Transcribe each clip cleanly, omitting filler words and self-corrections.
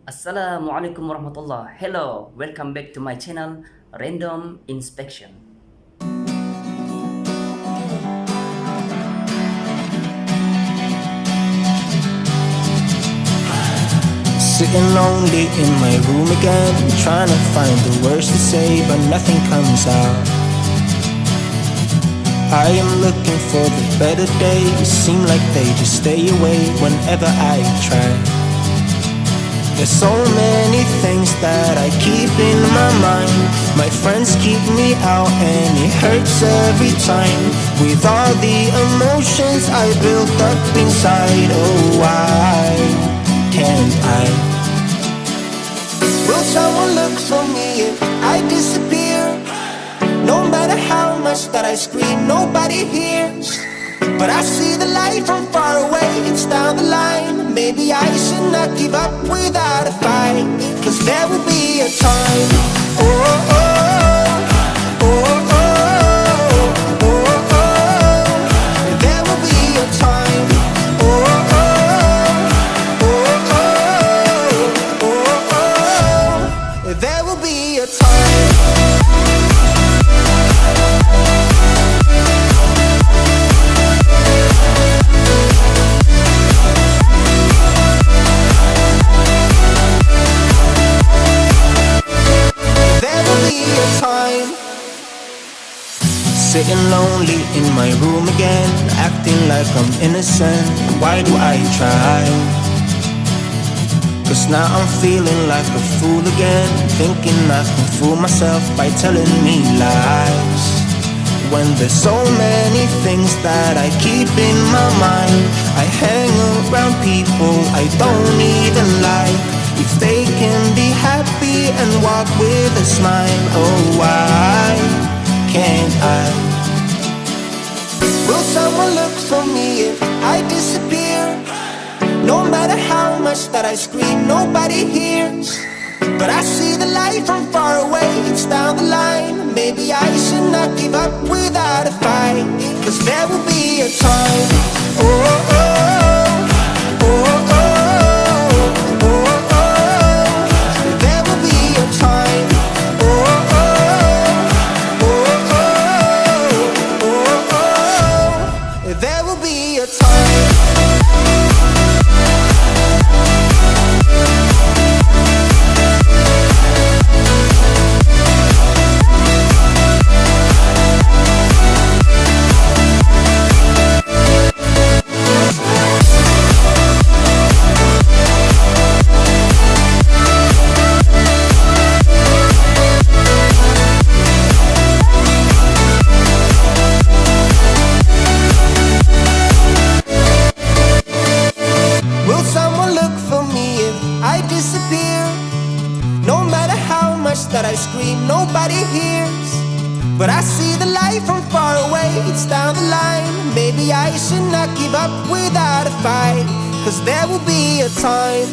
Assalamualaikum warahmatullah. Hello, welcome back to my channel Random Inspection. Sitting lonely in my room again, trying to find the words to say, but nothing comes out. I am looking for the better days, seem like they just stay away whenever I try. There's so many things that I keep in my mind. My friends keep me out and it hurts every time. With all the emotions I built up inside, oh why can't I? Will someone look for me if I disappear? No matter how much that I scream, nobody hears. But I see the light from far away, it's down the line. Maybe I should not give up without a fight, 'cause there will be a time. Oh, oh, oh, oh, oh, oh, oh. There will be a time. Oh, oh, oh, oh, oh, oh, oh. There will be a time. Sitting lonely in my room again, acting like I'm innocent. Why do I try? 'Cause now I'm feeling like a fool again, thinking I can fool myself by telling me lies. When there's so many things that I keep in my mind, I hang around people I don't even like. If they can be happy and walk with a smile, oh why can't I? Will someone look for me if I disappear? No matter how much that I scream, nobody hears. But I see the light from far away, it's down the line. Maybe I should not give up without a fight, 'cause there will be a time. Oh, oh, oh, oh, oh, oh, oh. There will be a time. Oh, oh, oh, oh, oh, oh. There will be a time. Will someone look for me if I disappear? No matter how much that I scream, nobody hears. But I see the light from far away, it's down the line. Maybe I should not give up without a fight, 'cause there will be a time.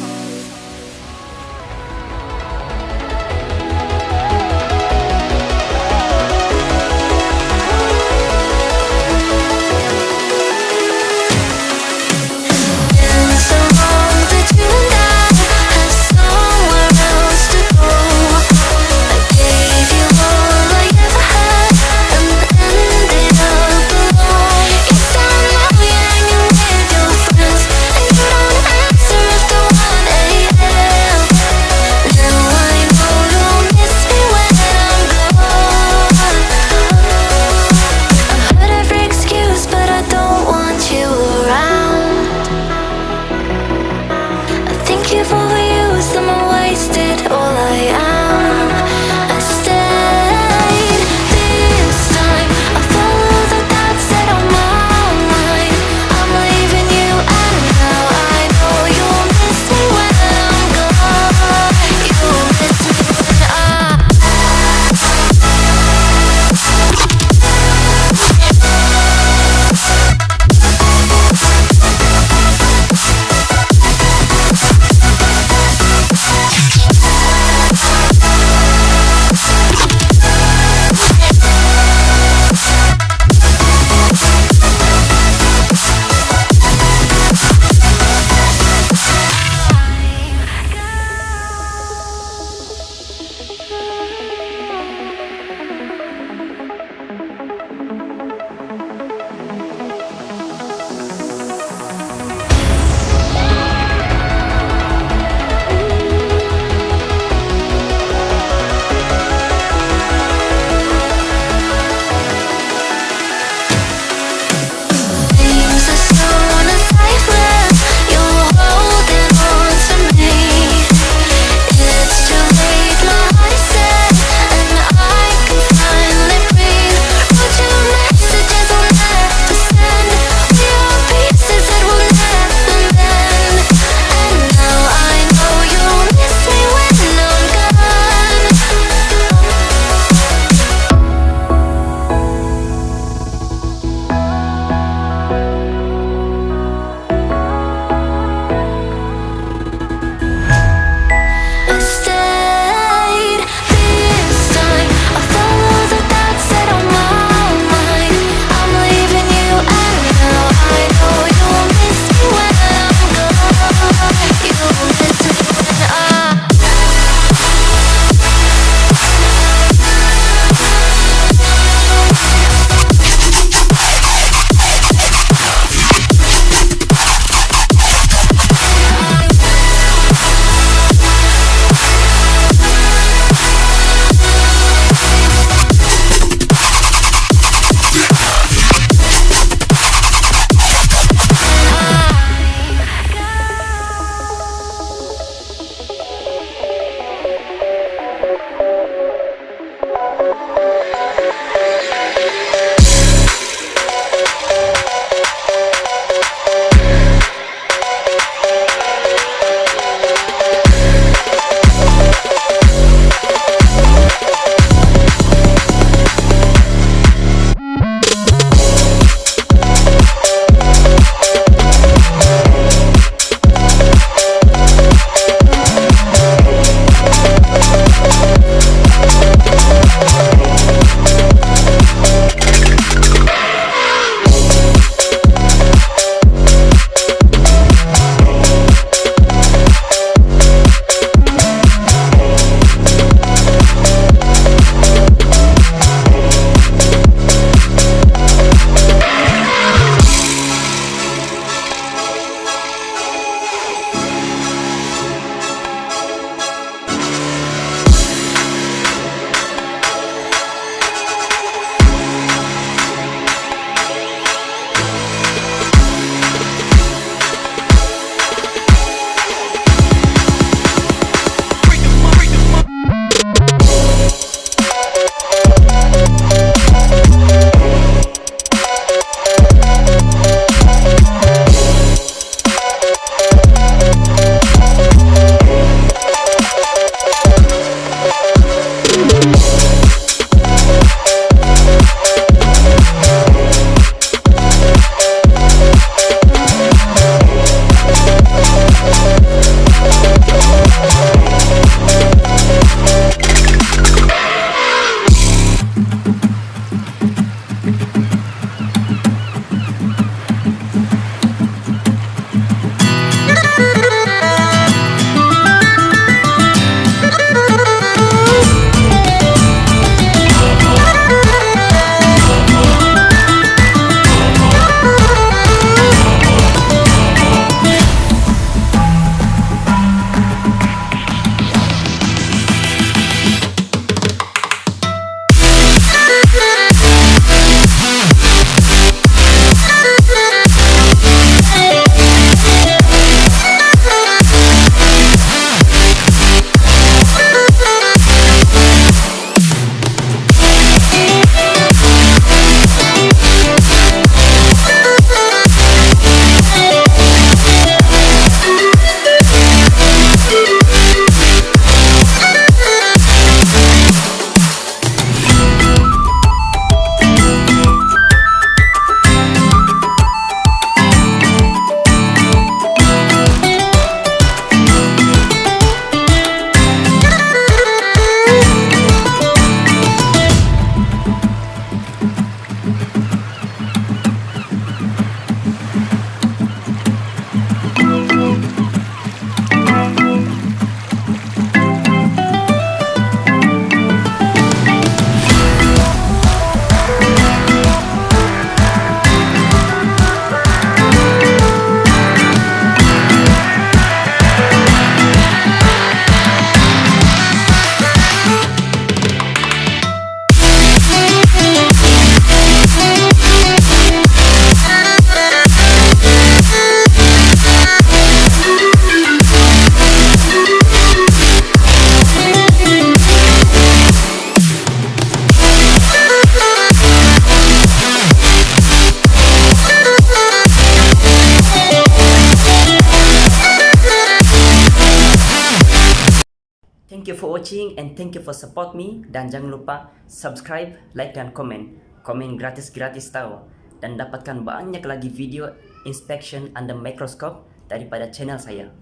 Thank you for watching and thank you for support me. Dan jangan lupa subscribe, like dan komen. Komen gratis-gratis tau. Dan dapatkan banyak lagi video inspection under microscope daripada channel saya.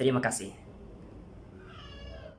Terima kasih.